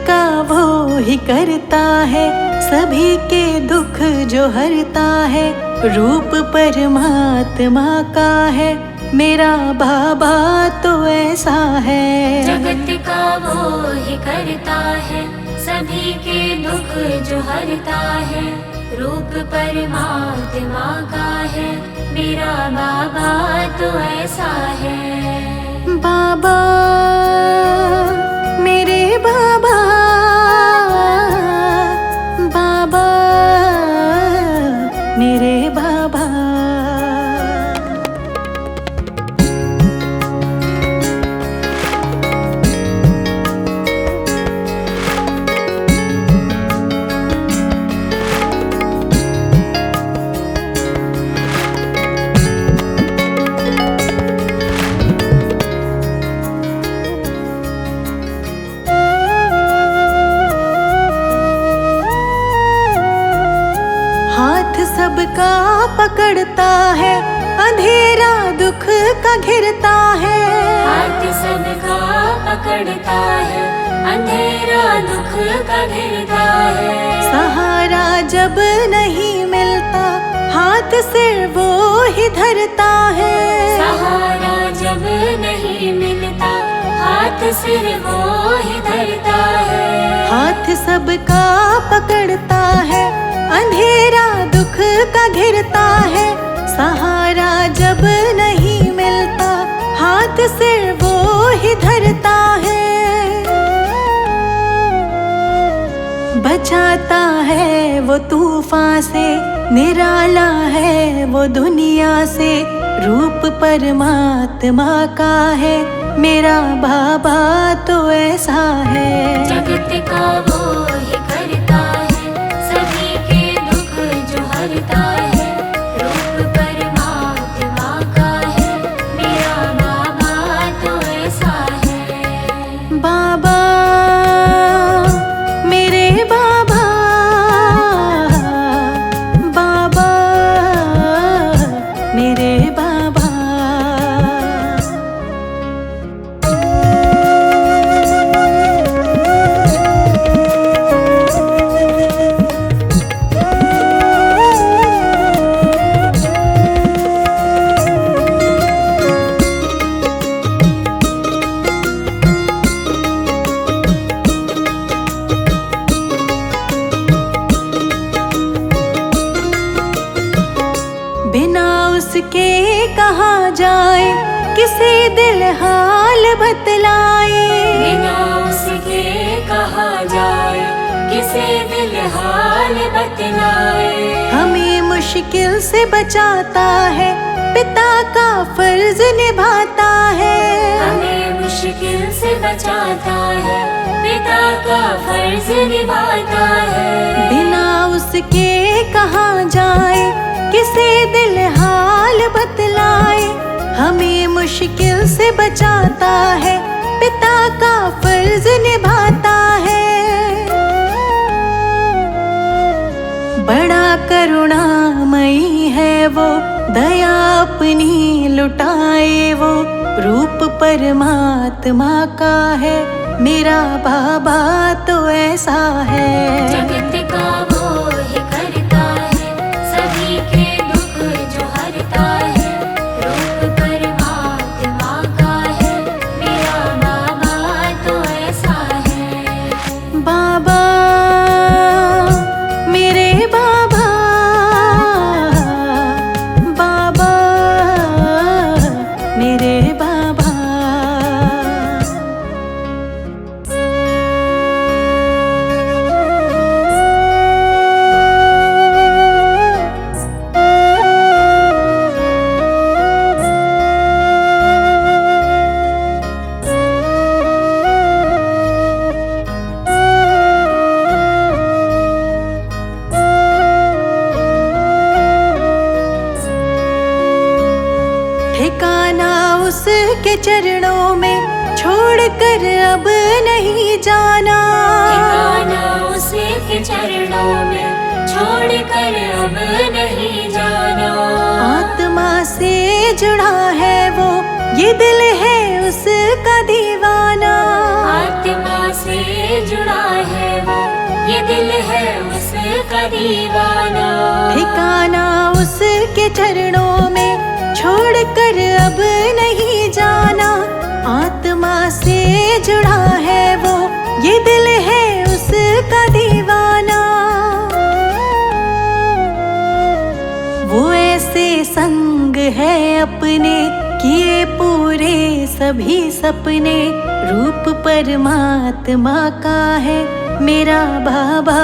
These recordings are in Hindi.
का वो ही करता है, सभी के दुख जो हरता है। रूप परमात्मा का है, मेरा बाबा तो ऐसा है। जगत का वो ही करता है, सभी के दुख जो हरता है। रूप परमात्मा का है, मेरा बाबा तो ऐसा है। बाबा मेरे बाबा, बाबा मेरे बाबा। हाथ सबका पकड़ता है, अंधेरा दुख का घिरता है। हाथ सबका पकड़ता है, अंधेरा दुख का घिरता है। सहारा जब नहीं मिलता, हाथ सिर वो ही धरता है। सहारा जब नहीं मिलता, हाथ सिर वो ही धरता है। हाथ सबका पकड़ता है, अंधेरा दुख का घिरता है। सहारा जब नहीं मिलता, हाथ सिर वो ही धरता है। बचाता है वो तूफान से, निराला है वो दुनिया से। रूप परमात्मा का है, मेरा बाबा तो ऐसा है। जगत का वो ही करता है, सभी के दुख जो हरता है। रूप परमात्मा का है, मेरा बाबा तो ऐसा है। बाबा मेरे बाबा, बाबा मेरे बाबा। बिना उसके कहाँ जाए, किसी दिल हाल बतलाए। बिना उसके कहा जाए, किसे दिल हाल बतलाए। हमें मुश्किल से बचाता है, पिता का फर्ज निभाता है। हमें मुश्किल से बचाता है, पिता का फर्ज निभाता है। बिना उसके कहाँ जाए, किसे दिल हाल बतलाए। हमें मुश्किल से बचाता है, पिता का फर्ज निभाता है। बड़ा करुणामयी है वो, दया अपनी लुटाए वो। रूप परमात्मा का है, मेरा बाबा तो ऐसा है। जगत का वो ही करता है, सभी के दुख जो हरता है। रूप परमात्मा का है, मेरा बाबा तो ऐसा है। बाबा मेरे बाबा, बाबा मेरे बाबा। ठिकाना उसके चरणों में, छोड़कर अब नहीं जाना। ठिकाना उसके चरणों में, छोड़कर अब नहीं जाना। आत्मा से जुड़ा है वो, ये दिल है उसका दीवाना। आत्मा से जुड़ा दिल है उसका दीवाना। ठिकाना उसके चरणों में छोड़कर अब नहीं जाना। आत्मा से जुड़ा है वो, ये दिल है उसका दीवाना। वो ऐसे संग है अपने, किए पूरे सभी सपने। रूप परमात्मा का है, मेरा बाबा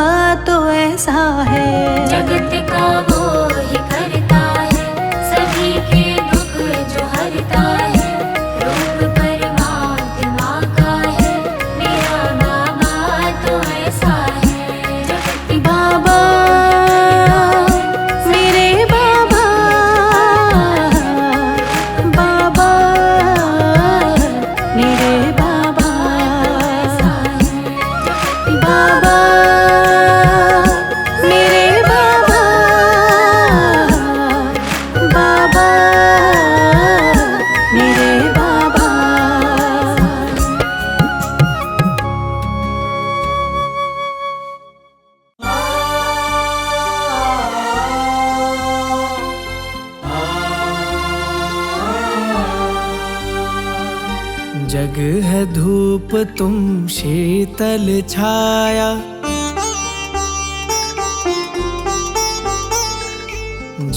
तो ऐसा है। जगत का वो ही करता है, सभी के दुख जो हरता है। रूप परमात्मा का है, मेरा बाबा तो ऐसा है। जगत बाबा मेरे बाबा, बाबा मेरे बाबा, बाबा मेरे बाबा, बाबा मेरे बाबा। जग है धूप तुम शीतल छाया,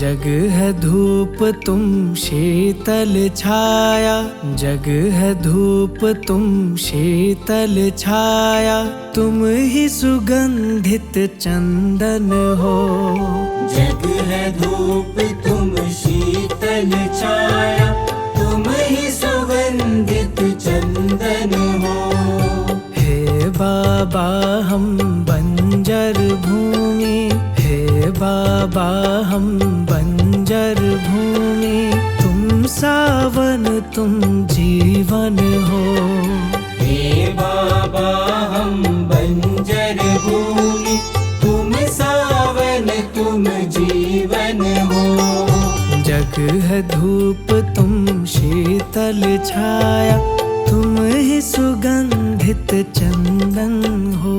जग है धूप तुम शीतल छाया, जग है धूप तुम शीतल छाया। तुम ही सुगंधित चंदन हो, जग है धूप तुम शीतल छाया, तुम ही सुगंधित चंदन हो। हे बाबा हम बंजर भूमि, हे बाबा हम बंजर भूमि। तुम सावन तुम जीवन हो, हे बाबा हम बंजर भूमि, तुम सावन तुम जीवन हो। जग है धूप तुम शीतल छाया, तुम ही सुगंधित चंदन हो।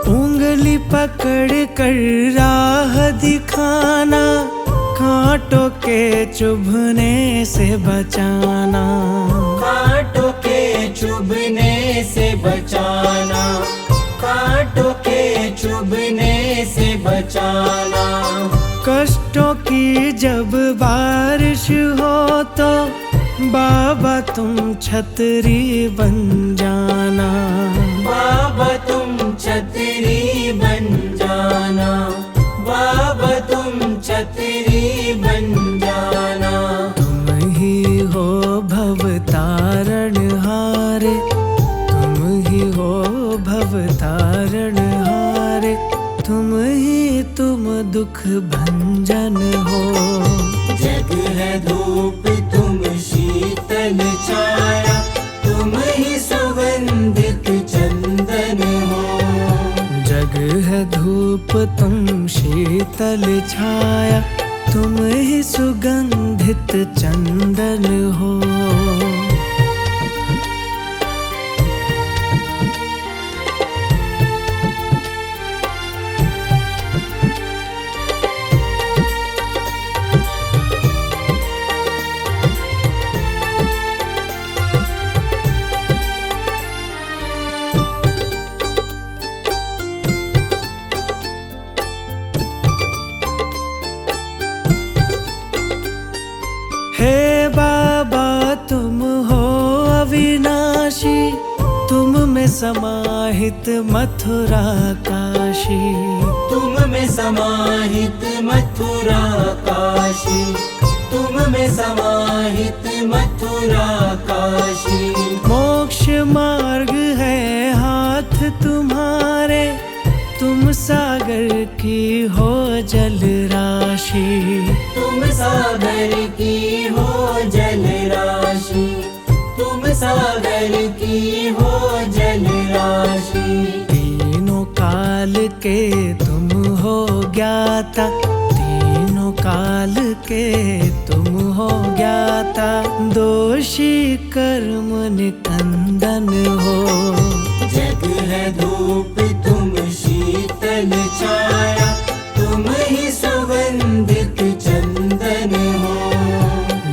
उंगली पकड़ कर राह दिखाना, कांटों के चुभने से बचाना, कांटों के चुभने से बचाना, कांटों के चुभने से बचाना। कष्टों की जब बारिश हो तो बाबा तुम छतरी बन जाना, बाबा तुम छतरी बन जाना, बाबा तुम छतरी बन जाना। तुम ही हो भव तारण हारे, तुम ही हो भव तारण हारे। तुम दुख भंजन हो, जग है धूप तुम शीतल छाया, तुम ही सुगंधित चंदन हो। जग है धूप तुम शीतल छाया, तुम ही सुगंधित चंदन हो। हे बाबा तुम हो अविनाशी, तुम में समाहित मथुरा काशी, तुम में समाहित मथुरा काशी, तुम में समाहित मथुरा काशी। मोक्ष मार्ग है हाथ तुम्हारे, तुम सागर की हो जल राशि, तुम सागर की हो जल राशि, तुम सागर की हो जल राशि। तीनों काल के तुम हो ज्ञाता, तीनों काल के तुम हो ज्ञाता। दोषी कर्म निकंदन हो, जग है धूप तुम शीतल छाया, तुम ही सुगंधित चंदन हो।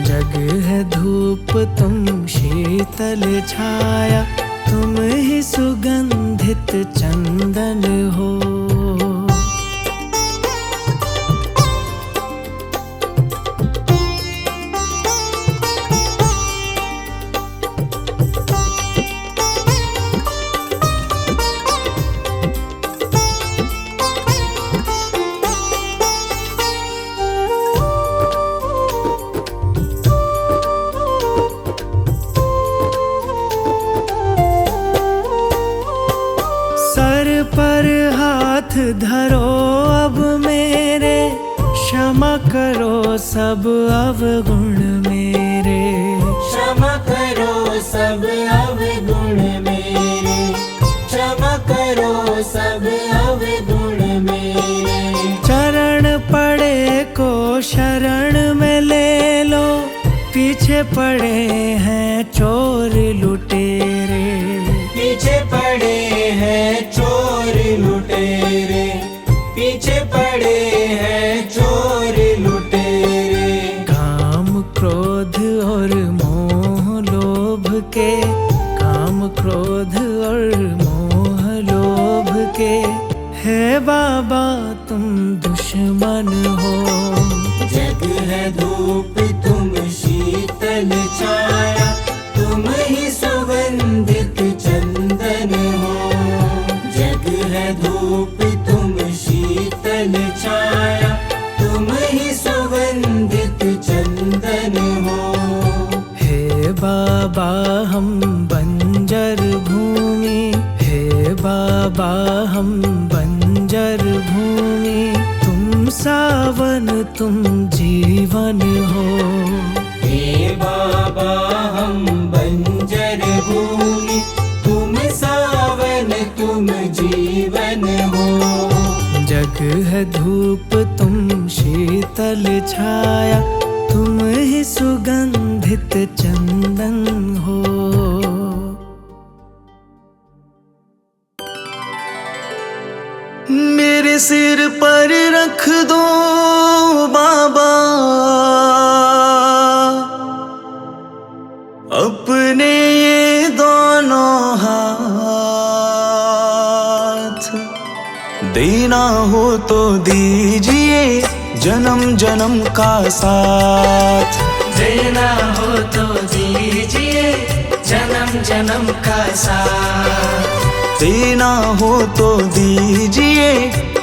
जग है धूप तुम शीतल छाया, तुम ही सुगंधित चंदन हो। पर हाथ धरो अब मेरे, क्षमा करो सब अवगुण मेरे। क्षमा करो सब अवगुण मेरे, क्षमा करो सब अवगुण मेरे। चरण पड़े को शरण में ले लो, पीछे पड़े हैं चोर लुटेरे। पीछे पड़े हैं चोर लुटेरे, पीछे पड़े हैं चोर लुटेरे। काम क्रोध और मोह लोभ के, काम क्रोध और मोह लोभ के, है बाबा तुम दुश्मन हो। जग है धूप तुम शीतल छाया, तुम ही सुगंधित चंदन हो। जग है धूप तुम शीतल छाया, तुम ही सुगंधित चंदन हो। हे बाबा हम बंजर भूमि, हे बाबा हम बंजर भूमि, तुम सावन तुम जीवन हो। हे बाबा हम बंजर भूमि, तुम सावन तुम जीवन हो। जग है धूप तुम शीतल छाया, तुम ही सुगंधित चंदन हो। मेरे सिर पर रख दो बाबा अपने ये दोनों हाथ, देना हो तो दीजिए जन्म जन्म का साथ। देना हो तो दीजिए जन्म जन्म का साथ। देना हो तो दीजिए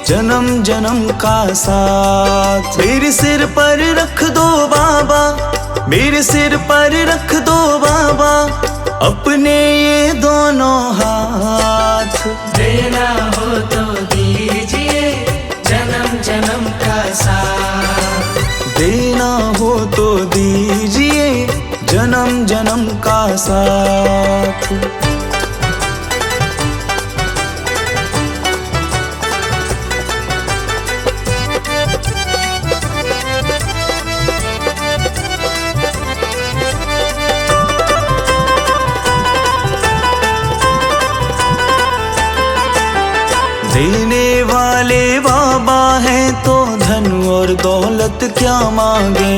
जन्म जन्म का साथ। मेरे सिर पर रख दो बाबा, मेरे सिर पर रख दो बाबा अपने ये दोनों हाथ। देना हो तो दीजिए जन्म जन्म का साथ। देना हो तो दीजिए जन्म जन्म का साथ। देने वाले बाबा हैं तो धन और दौलत क्या मांगे।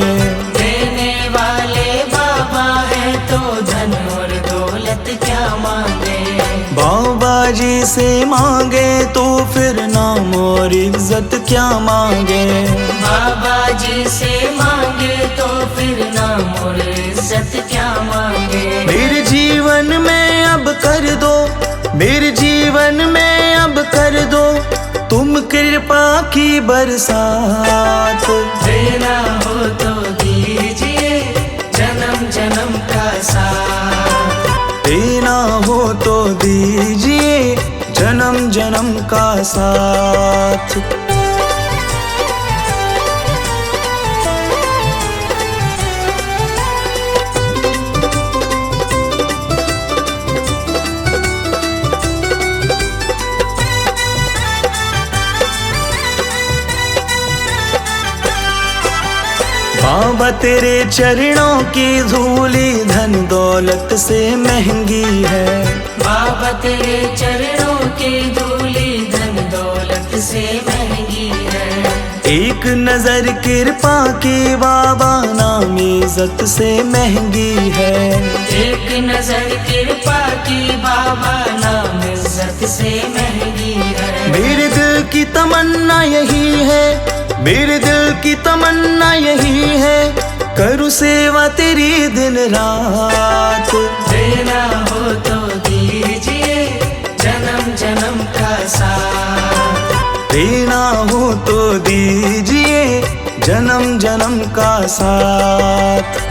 देने वाले बाबा हैं तो धन और दौलत क्या मांगे। बाबा जी से मांगे तो फिर नाम और इज्जत क्या मांगे। बाबा जी से मांगे तो फिर नाम और इज्जत क्या मांगे। मेरे जीवन में अब कर दो, मेरे जीवन में अब कर दो तुम कृपा की बरसात। देना हो तो दीजिए जन्म जन्म का साथ। देना हो तो दीजिए जन्म जन्म का साथ। बाबा तेरे चरणों की धूली धन दौलत से महंगी है। बाबा तेरे चरणों की धूली धन दौलत से महंगी है। एक नजर कृपा की बाबा नाम इज्जत से महंगी है। एक नजर कृपा की बाबा नाम इज्जत से महंगी है। मेरे दिल की तमन्ना यही है, मेरे दिल की तमन्ना यही है, करूँ सेवा तेरी दिन रात। देना हो तो दीजिए जन्म जन्म का साथ। देना हो तो दीजिए जन्म जन्म का साथ।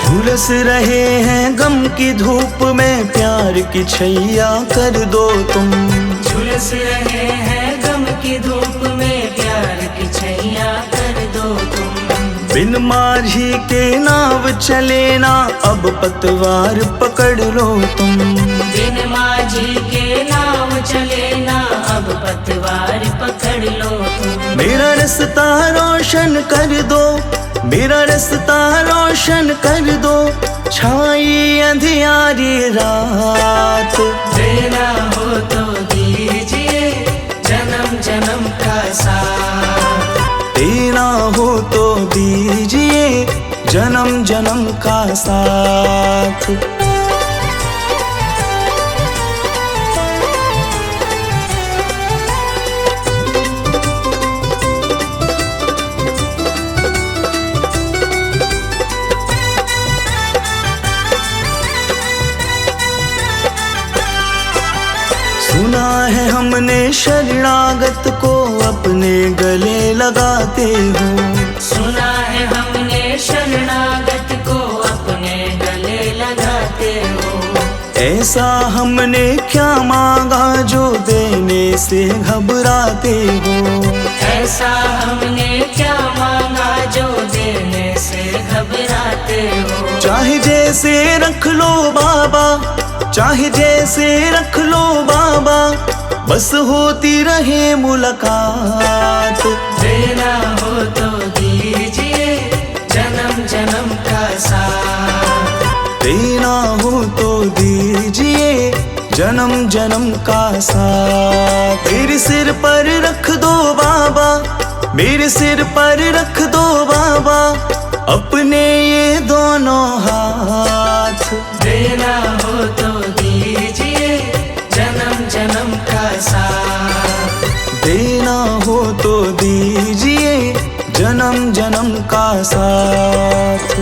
झुलस रहे हैं गम की धूप में, प्यार की छैया कर दो तुम। झुलस रहे हैं गम की धूप में, प्यार की छैया कर दो तुम। बिन माझी के नाव चले ना, अब पतवार पकड़ लो तुम। बिन माझी के नाव चले ना, अब पतवार पकड़ लो तुम। मेरा रास्ता रोशन कर दो, मेरा रास्ता रोशन कर दो, छाई अंधियारी रात। देना हो तो दीजिए जन्म जन्म का साथ। देना हो तो दीजिए जन्म जन्म का साथ। सुना है हमने शरणागत को अपने गले लगाते हो। सुना है हमने शरणागत को अपने गले लगाते हो। ऐसा हमने क्या मांगा जो देने से घबराते हो। ऐसा हमने क्या मांगा जो देने से घबराते हो। चाहे जैसे रख लो बाबा, चाहे जैसे रख लो बाबा, बस होती रहे मुलाकात। देना हो तो दीजिए जन्म जन्म का साथ। देना हो तो दीजिए जन्म जन्म का साथ। मेरे सिर पर रख दो बाबा, मेरे सिर पर रख दो बाबा, अपने ये दोनों हाथ। देना हो तो दीजिए जन्म जन्म का साथ। देना हो तो दीजिए जन्म जन्म का साथ।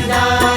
सदा